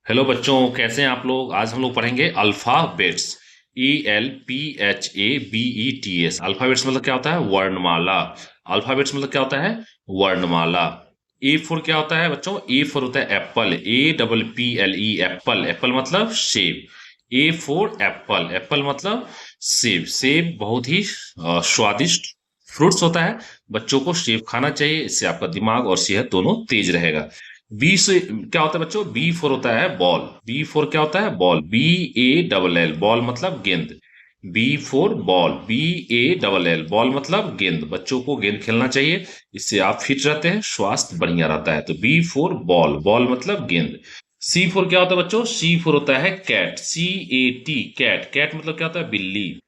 Hello बच्चों, कैसे हैं आप लोग। आज हम लोग पढ़ेंगे अल्फाबेट्स। ALPHABETS। अल्फाबेट्स मतलब क्या होता है? वर्णमाला। अल्फाबेट्स मतलब क्या होता है? वर्णमाला। ए फोर क्या होता है बच्चों? ए फोर होता है एप्पल। APPLE Apple. एप्पल मतलब सेब। ए फोर एप्पल। एप्पल मतलब सेब। सेब बहुत ही स्वादिष्ट फ्रूट्स होता है। बच्चों को सेब खाना चाहिए, इससे आपका दिमाग और सेहत दोनों तेज रहेगा। बी से क्या होता है बच्चों? बी फोर होता है बॉल। बी फोर क्या होता है? बॉल। BALL बॉल मतलब गेंद। B for ball. BALL ball मतलब गेंद। बच्चों को गेंद खेलना चाहिए, इससे आप फिट रहते हैं, स्वास्थ्य बढ़िया रहता है। तो बी फोर बॉल। बॉल मतलब गेंद। सी फोर क्या होता है बच्चों? सी फोर होता है कैट। CAT cat. कैट मतलब क्या होता है? बिल्ली।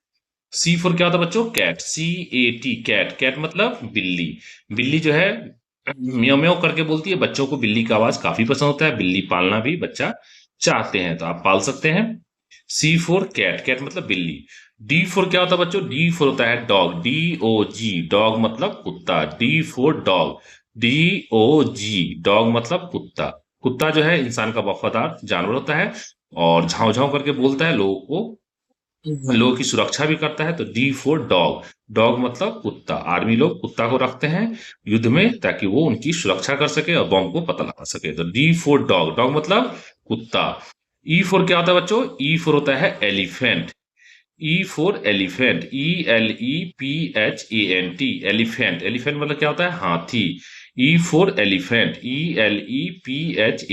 सी फोर क्या होता है बच्चों? कैट। CAT cat. कैट मतलब बिल्ली। बिल्ली जो है म्याऊ म्याऊ करके बोलती है। बच्चों को बिल्ली का आवाज काफी पसंद होता है। बिल्ली पालना भी बच्चा चाहते हैं तो आप पाल सकते हैं। सी फोर कैट। कैट मतलब बिल्ली। डी फोर क्या होता है बच्चों? डी फोर होता है डॉग। DOG डॉग मतलब कुत्ता। D four dog. DOG dog मतलब कुत्ता। कुत्ता जो है इंसान का वफादार जानवर होता है और झांव झांव करके बोलता है, लोगों की सुरक्षा भी करता है। तो डी फोर डॉग। डॉग मतलब कुत्ता। आर्मी लोग कुत्ता को रखते हैं युद्ध में, ताकि वो उनकी सुरक्षा कर सके और बॉम्ब को पता लगा सके। तो डी फोर डॉग। डॉग मतलब कुत्ता। ई फोर क्या होता है बच्चों? ई फोर होता है एलिफेंट। ई four elephant. ELEPHANT elephant. Elephant मतलब क्या होता है? हाथी। ई फोर एलिफेंट। ELEPHANT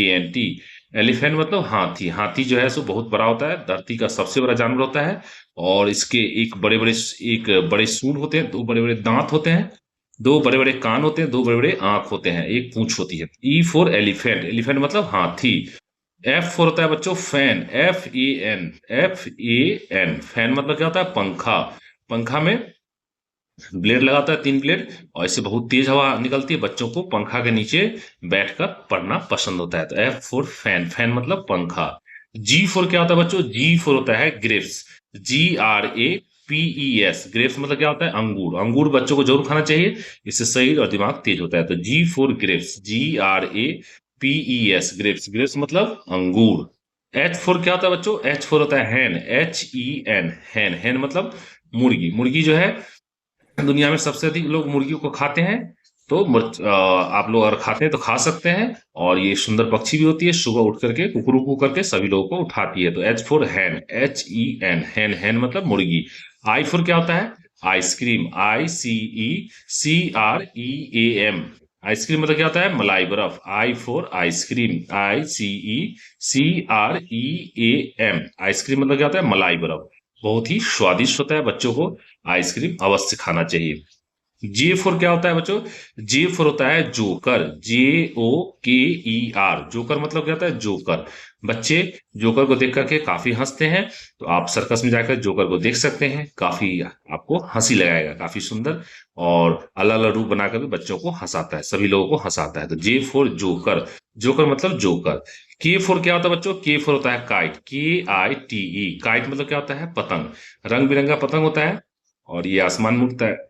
एलिफेंट मतलब हाथी। हाथी जो है सो बहुत बड़ा होता है, धरती का सबसे बड़ा जानवर होता है। और इसके एक बड़े सूंड होते हैं, दो बड़े बड़े दांत होते हैं, दो बड़े बड़े कान होते हैं, दो बड़े बड़े आंख होते हैं, एक पूंछ होती है। ई फोर एलिफेंट। एलिफेंट मतलब हाथी। एफ फोर होता है बच्चों फैन। FAN। फैन मतलब क्या होता है? पंखा। पंखा में ब्लेड लगाता है, तीन ब्लेड, और इससे बहुत तेज हवा निकलती है। बच्चों को पंखा के नीचे बैठकर पढ़ना पसंद होता है। तो एफ फोर फैन। फैन मतलब पंखा। जी फोर क्या होता है बच्चों? जी फोर होता है ग्रेप्स। GRAPES। ग्रेप्स मतलब क्या होता है? अंगूर। अंगूर बच्चों को जरूर खाना चाहिए, इससे शरीर और दिमाग तेज होता है। तो G for grapes. GRAPES grapes. Grapes मतलब अंगूर। एच फोर क्या होता है बच्चों? एच फोर होता है हैन। HEN हैन। हैन मतलब मुर्गी। मुर्गी जो है, दुनिया में सबसे अधिक लोग मुर्गियों को खाते हैं। तो आप लोग अगर खाते हैं तो खा सकते हैं। और ये सुंदर पक्षी भी होती है, सुबह उठ करके कुकरू करके सभी लोगों को उठाती है। तो एच फोर हैन। HEN हैन। हैन मतलब मुर्गी। आई फोर क्या होता है? आइसक्रीम। ICECREAM आइसक्रीम मतलब क्या होता है? मलाई बर्फ। आई फोर आइसक्रीम। ICECREAM आइसक्रीम मतलब क्या होता है? मलाई बर्फ। बहुत ही स्वादिष्ट होता है, बच्चों को आइसक्रीम अवश्य खाना चाहिए। जे फोर क्या होता है बच्चों? जे फोर होता है जोकर। JOKER। जोकर मतलब क्या होता है? जोकर। बच्चे जोकर को देख करके काफी हंसते हैं। तो आप सर्कस में जाकर जोकर को देख सकते हैं, काफी आपको हंसी लगाएगा, काफी सुंदर। और अलग अलग रूप बनाकर भी बच्चों को हंसाता है, सभी लोगों को हंसाता है। तो जे फोर जोकर। जोकर मतलब जोकर। के फोर क्या होता है बच्चों? के फोर होता है काइट। KITE काइट मतलब क्या होता है? पतंग। रंग बिरंगा पतंग होता है और ये आसमान में उड़ता है।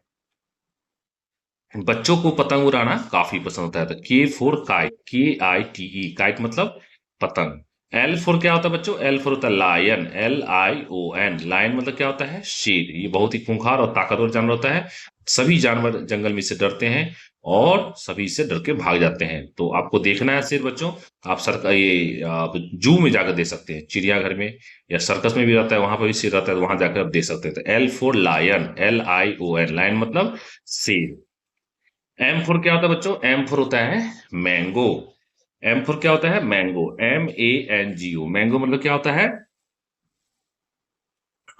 बच्चों को पतंग उड़ाना काफी पसंद होता है। तो के फोर काइट। KITE काइट मतलब पतंग। एल फोर क्या होता है बच्चों? एल फोर होता है लायन। LION लायन मतलब क्या होता है? शेर। ये बहुत ही खूंखार और ताकतवर जानवर होता है। सभी जानवर जंगल में से डरते हैं और सभी से डर के भाग जाते हैं। तो आपको देखना है शेर बच्चों, आप जू में जाकर देख सकते हैं, चिड़ियाघर में या सर्कस में भी रहता है, वहां पर भी शेर रहता है, तो वहां जाकर आप देख सकते हैं। तो L for lion. LION lion मतलब शेर। एम फोर क्या होता है बच्चों? एम फोर होता है मैंगो। एम फोर क्या होता है? मैंगो। MANGO मैंगो मतलब क्या होता है?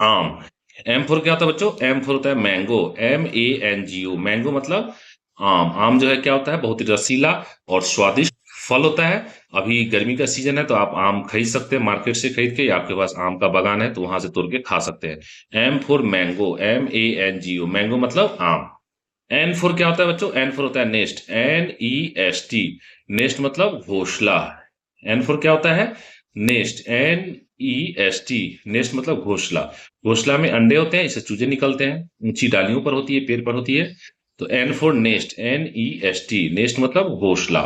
आम। एम फोर क्या होता है बच्चों? एम फोर होता है मैंगो। MANGO मैंगो मतलब आम। आम जो है क्या होता है? बहुत ही रसीला और स्वादिष्ट फल होता है। अभी गर्मी का सीजन है तो आप आम खरीद सकते हैं मार्केट से खरीद के, या आपके पास आम का बागान है तो वहां से तोड़ के खा सकते हैं। M for mango. MANGO mango मतलब आम। एन फोर क्या होता है बच्चों? एन फोर होता है नेस्ट। NEST नेस्ट मतलब घोंसला। एन फोर क्या होता है? नेस्ट। NEST नेस्ट मतलब घोंसला। घोंसला में अंडे होते हैं, इससे चूजे निकलते हैं, ऊंची डालियों पर होती है, पेड़ पर होती है। तो N for nest. NEST nest मतलब घोंसला।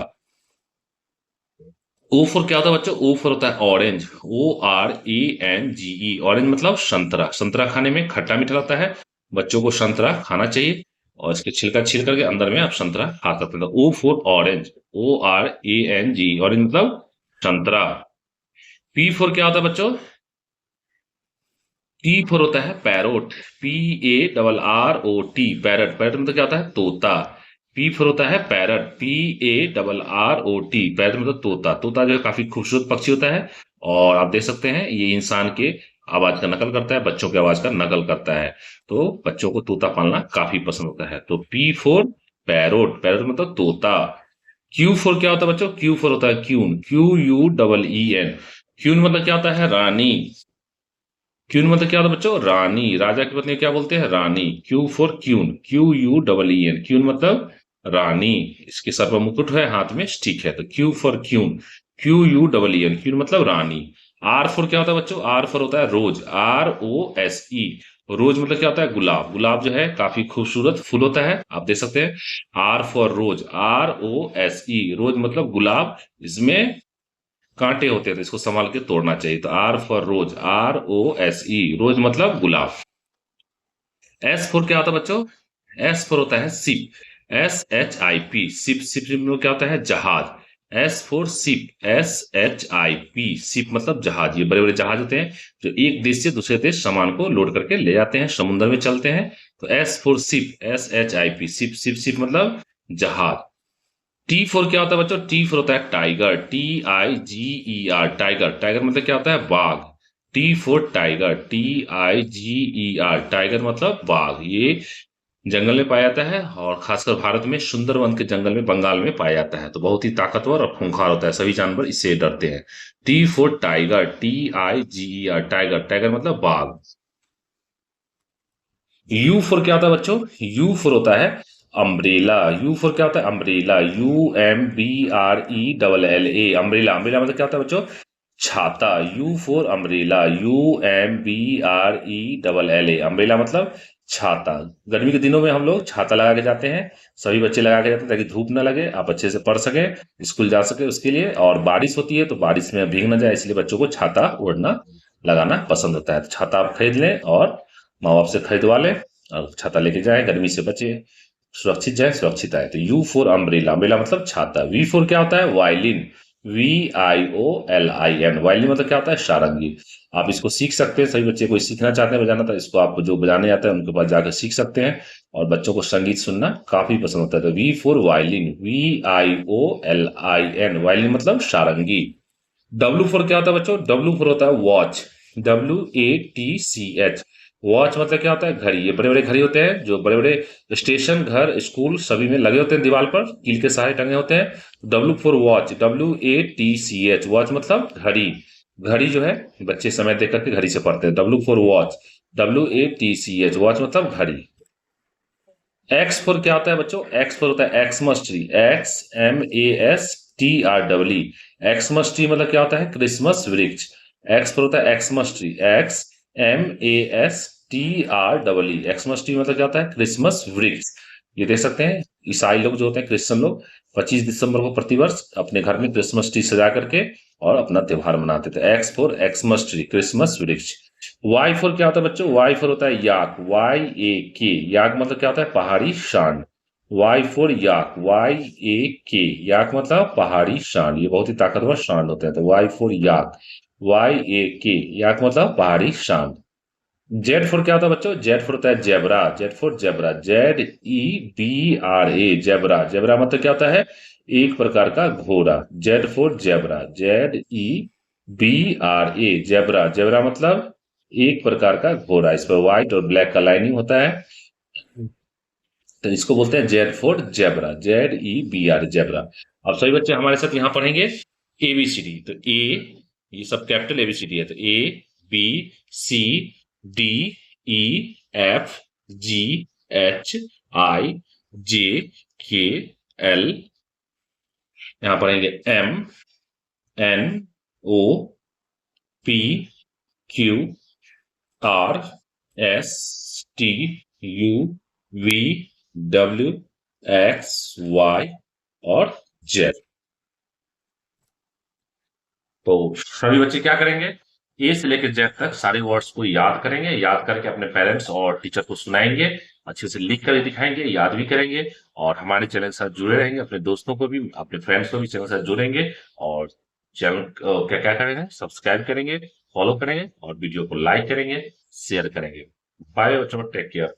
ओ फॉर क्या होता है बच्चों? ओ फॉर होता है ऑरेंज, ORANGE। ऑरेंज मतलब संतरा। संतरा खाने में खट्टा मीठा लगता है, बच्चों को संतरा खाना चाहिए और इसके छिलका छील करके अंदर में आप संतरा खा सकते हैं। O for orange, ORANG, orange मतलब संतरा। पी फॉर क्या होता है बच्चों? टी फॉर होता है पैरोट, PARROT, पैरट। पैरट मतलब क्या होता है? तोता। पी फॉर होता है पैरट, PARROT, पैरट मतलब तोता। तोता जो है काफी खूबसूरत पक्षी होता है और आप देख सकते हैं ये इंसान के आवाज का नकल करता है, बच्चों की आवाज का नकल करता है। तो बच्चों को तोता पालना काफी पसंद होता है। तो पी फॉर पैरोट, पैरोट मतलब तोता। क्यू फॉर क्या होता है बच्चों? क्यू फॉर होता है क्यून, QUEEN। क्यून मतलब क्या होता है? रानी। क्यून मतलब क्या होता है बच्चों? रानी। राजा की पत्नी को क्या बोलते हैं? रानी। Q for queen, QUEEN। Queen मतलब रानी। इसके सर पर मुकुट है, हाथ में स्टिक है, तो Q for queen, QUEEN। Queen मतलब रानी। आर फॉर क्या होता है बच्चों? आर फॉर होता है रोज, ROSE। रोज मतलब क्या होता है? गुलाब। गुलाब जो है काफी खूबसूरत फूल होता है, आप देख सकते हैं। R for rose, ROSE। Rose मतलब गुलाब, इसमें कांटे होते हैं तो इसको संभाल के तोड़ना चाहिए। तो are for rose, ROSE, rose मतलब गुलाब। एस फॉर क्या होता है बच्चों? एस फॉर होता है शिप, SHIP। शिप, शिप में क्या होता है? जहाज। S for ship, SHIP। Ship मतलब जहाज। ये बड़े बड़े जहाज होते हैं जो एक देश से दूसरे देश सामान को लोड करके ले जाते हैं, समुद्र में चलते हैं। तो S for ship, SHIP। Ship ship ship मतलब जहाज। टी फोर क्या होता है बच्चों? टी फोर होता है टाइगर, TIGER, टाइगर। टाइगर मतलब क्या होता है? बाघ। T for tiger, TIGER, tiger मतलब बाघ। ये जंगल में पाया जाता है और खासकर भारत में सुंदरवन के जंगल में, बंगाल में पाया जाता है। तो बहुत ही ताकतवर और खूंखार होता है, सभी जानवर इससे डरते हैं। T for tiger, TIGER, tiger. Tiger मतलब बाघ। यू फोर क्या होता है बच्चों? यू फोर होता है अम्ब्रेला। यू फोर क्या होता है? Umbrella, UMBRELLA, umbrella. अम्ब्रेला मतलब क्या होता है बच्चों? छाता। You four umbrella, UMBRELLA, umbrella मतलब छाता। गर्मी के दिनों में हम लोग छाता लगा के जाते हैं, सभी बच्चे लगा के जाते हैं ताकि धूप ना लगे, आप अच्छे से पढ़ सके, स्कूल जा सके उसके लिए। और बारिश होती है तो बारिश में भीग ना जाए, इसलिए बच्चों को छाता ओढ़ना लगाना पसंद होता है। तो छाता आप खरीद लें और माँ बाप से खरीदवा लें और छाता लेके जाए, गर्मी से बचे, सुरक्षित जाए, सुरक्षित आए। तो यू फोर अम्ब्रेला, अम्ब्रेला मतलब छाता। वी फोर क्या होता है? Violin, VIOLIN। वायलिन मतलब क्या होता है? सारंगी। आप इसको सीख सकते हैं, सभी बच्चे कोई सीखना चाहते हैं बजाना, तो इसको आप जो बजाने आता है उनके पास जाकर सीख सकते हैं। और बच्चों को संगीत सुनना काफी पसंद होता है। तो V for violin, VIOLIN, violin मतलब सारंगी। डब्ल्यू फोर क्या होता है बच्चों? डब्ल्यू फोर होता है वॉच, WATCH। वॉच मतलब क्या होता है? घड़ी। ये बड़े बड़े घड़ी होते हैं जो बड़े बड़े स्टेशन, घर, स्कूल सभी में लगे होते हैं, दीवार पर कील के सहारे टंगे होते हैं। W four watch, WATCH, watch मतलब घड़ी। घड़ी जो है बच्चे समय देख करके घड़ी से पढ़ते हैं। W four watch, WATCH, watch मतलब घड़ी। एक्स फोर क्या होता है बच्चों? एक्स फोर होता है Xmas tree, XMASTREE। Xmas tree मतलब क्या होता है? क्रिसमस वृक्ष। एक्स फोर होता है Xmas tree, XMASTREE। Xmas tree मतलब क्या होता है? क्रिसमस वृक्ष। ये देख सकते हैं ईसाई लोग जो होते हैं, क्रिश्चियन लोग, 25 दिसंबर को प्रतिवर्ष अपने घर में क्रिसमस ट्री सजा करके और अपना त्योहार मनाते थे। X four Xmas tree, Christmas वृक्ष। वाई फोर क्या होता है बच्चों? वाई फोर होता है याक, YAK। याक मतलब क्या होता है? पहाड़ी शान। वाई फोर याक, YAK, याक मतलब पहाड़ी शान। ये बहुत ही ताकतवर शान होते हैं। तो वाई फोर याक, YAK, याक मतलब पहाड़ी शान। जेड फोर क्या होता है बच्चों? जेड फोर होता है zebra, Z four zebra, ZEBRA, zebra. Zebra मतलब क्या होता है? एक प्रकार का घोड़ा। Z four zebra, ZEBRA, zebra. Zebra मतलब एक प्रकार का घोड़ा, इस पर व्हाइट और ब्लैक का लाइनिंग होता है, तो इसको बोलते हैं Z four zebra, ZEBRA, zebra. अब सभी बच्चे हमारे साथ यहाँ पढ़ेंगे ABCD। तो ए, ये सब कैपिटल ABCD है, तो ABCDEFGHIJKL। यहाँ पढ़ेंगे MNOPQRSTUVW XY और Z। तो सभी बच्चे क्या करेंगे, ए से लेकर जेड तक सारे वर्ड्स को याद करेंगे, याद करके अपने पेरेंट्स और टीचर को सुनाएंगे, अच्छे से लिख कर भी दिखाएंगे, याद भी करेंगे, और हमारे चैनल के साथ जुड़े रहेंगे, अपने दोस्तों को भी, अपने फ्रेंड्स को भी चैनल के साथ जुड़ेंगे, और चैनल क्या क्या करेंगे, सब्सक्राइब करेंगे, फॉलो करेंगे, और वीडियो को लाइक करेंगे, शेयर करेंगे। बाय बच्चों, टेक केयर।